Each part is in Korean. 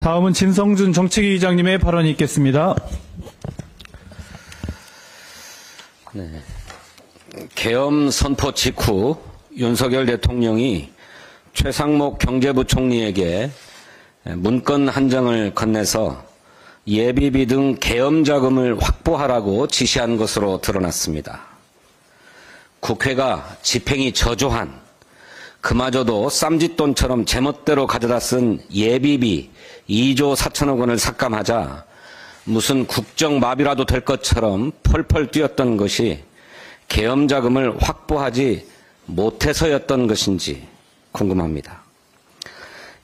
다음은 진성준 정책위 의장님의 발언이 있겠습니다. 네. 계엄 선포 직후 윤석열 대통령이 최상목 경제부총리에게 문건 한 장을 건네서 예비비 등 계엄 자금을 확보하라고 지시한 것으로 드러났습니다. 국회가 집행이 저조한, 그마저도 쌈짓돈처럼 제멋대로 가져다 쓴 예비비 2조 4천억 원을 삭감하자 무슨 국정마비라도 될 것처럼 펄펄 뛰었던 것이 계엄 자금을 확보하지 못해서였던 것인지 궁금합니다.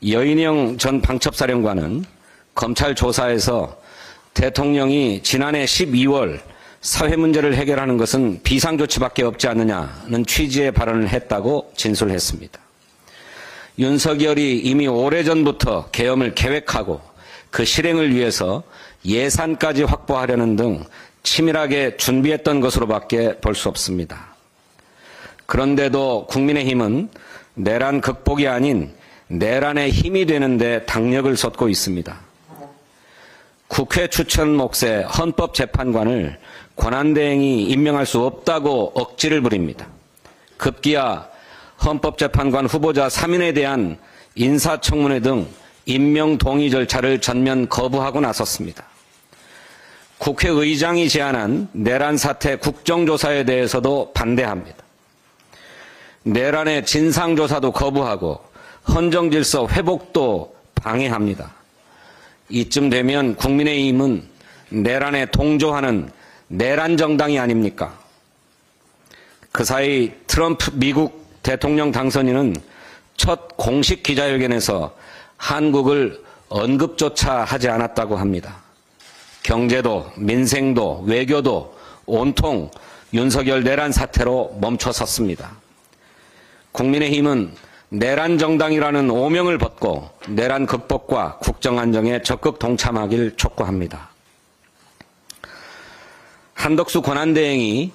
여인영 전 방첩사령관은 검찰 조사에서 대통령이 지난해 12월 사회 문제를 해결하는 것은 비상조치밖에 없지 않느냐는 취지의 발언을 했다고 진술했습니다. 윤석열이 이미 오래전부터 계엄을 계획하고 그 실행을 위해서 예산까지 확보하려는 등 치밀하게 준비했던 것으로밖에 볼 수 없습니다. 그런데도 국민의힘은 내란 극복이 아닌 내란의 힘이 되는데 당력을 쏟고 있습니다. 국회 추천 몫의 헌법재판관을 권한대행이 임명할 수 없다고 억지를 부립니다. 급기야 헌법재판관 후보자 3인에 대한 인사청문회 등 임명 동의 절차를 전면 거부하고 나섰습니다. 국회의장이 제안한 내란 사태 국정조사에 대해서도 반대합니다. 내란의 진상조사도 거부하고 헌정질서 회복도 방해합니다. 이쯤 되면 국민의힘은 내란에 동조하는 내란 정당이 아닙니까? 그 사이 트럼프 미국 대통령 당선인은 첫 공식 기자회견에서 한국을 언급조차 하지 않았다고 합니다. 경제도 민생도 외교도 온통 윤석열 내란 사태로 멈춰섰습니다. 국민의힘은 내란 정당이라는 오명을 벗고 내란 극복과 국정 안정에 적극 동참하길 촉구합니다. 한덕수 권한대행이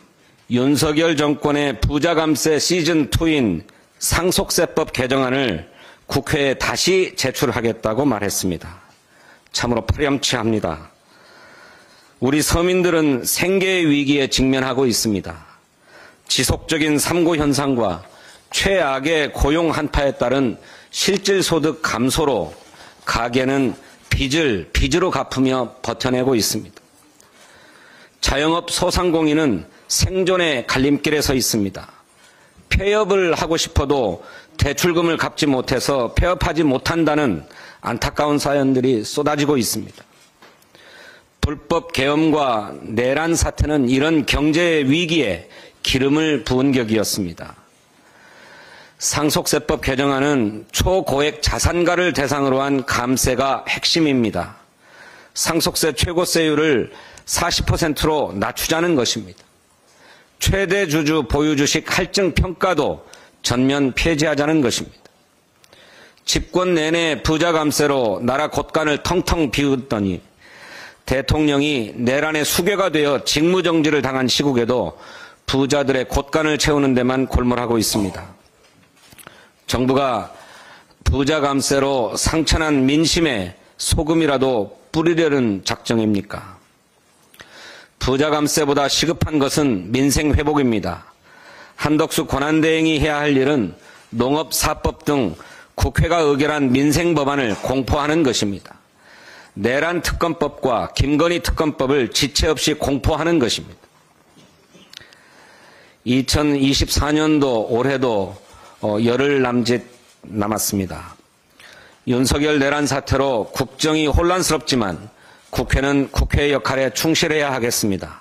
윤석열 정권의 부자감세 시즌2인 상속세법 개정안을 국회에 다시 제출하겠다고 말했습니다. 참으로 파렴치합니다. 우리 서민들은 생계의 위기에 직면하고 있습니다. 지속적인 삼고 현상과 최악의 고용 한파에 따른 실질소득 감소로 가계는 빚으로 갚으며 버텨내고 있습니다. 자영업 소상공인은 생존의 갈림길에 서 있습니다. 폐업을 하고 싶어도 대출금을 갚지 못해서 폐업하지 못한다는 안타까운 사연들이 쏟아지고 있습니다. 불법 계엄과 내란 사태는 이런 경제 위기에 기름을 부은 격이었습니다. 상속세법 개정안은 초고액 자산가를 대상으로 한 감세가 핵심입니다. 상속세 최고세율을 40%로 낮추자는 것입니다. 최대 주주 보유 주식 할증 평가도 전면 폐지하자는 것입니다. 집권 내내 부자 감세로 나라 곳간을 텅텅 비웠더니 대통령이 내란의 수괴가 되어 직무정지를 당한 시국에도 부자들의 곳간을 채우는 데만 골몰하고 있습니다. 정부가 부자 감세로 상처난 민심에 소금이라도 뿌리려는 작정입니까? 부자 감세보다 시급한 것은 민생 회복입니다. 한덕수 권한대행이 해야 할 일은 농업사법 등 국회가 의결한 민생 법안을 공포하는 것입니다. 내란 특검법과 김건희 특검법을 지체 없이 공포하는 것입니다. 2024년도 올해도 열흘 남짓 남았습니다. 윤석열 내란 사태로 국정이 혼란스럽지만 국회는 국회의 역할에 충실해야 하겠습니다.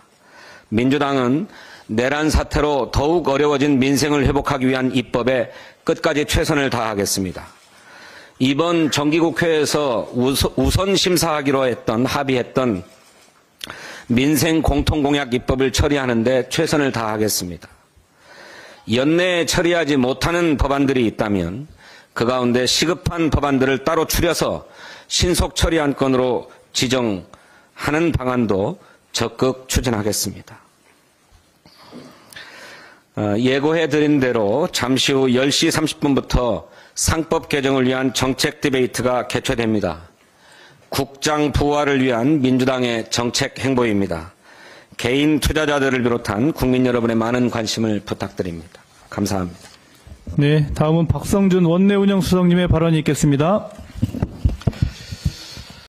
민주당은 내란 사태로 더욱 어려워진 민생을 회복하기 위한 입법에 끝까지 최선을 다하겠습니다. 이번 정기국회에서 우선 심사하기로 합의했던 민생 공통공약 입법을 처리하는 데 최선을 다하겠습니다. 연내에 처리하지 못하는 법안들이 있다면 그 가운데 시급한 법안들을 따로 추려서 신속 처리 안건으로 지정하는 방안도 적극 추진하겠습니다. 예고해드린 대로 잠시 후 10시 30분부터 상법 개정을 위한 정책 디베이트가 개최됩니다. 국장 부활을 위한 민주당의 정책 행보입니다. 개인 투자자들을 비롯한 국민 여러분의 많은 관심을 부탁드립니다. 감사합니다. 네, 다음은 박성준 원내운영수석님의 발언이 있겠습니다.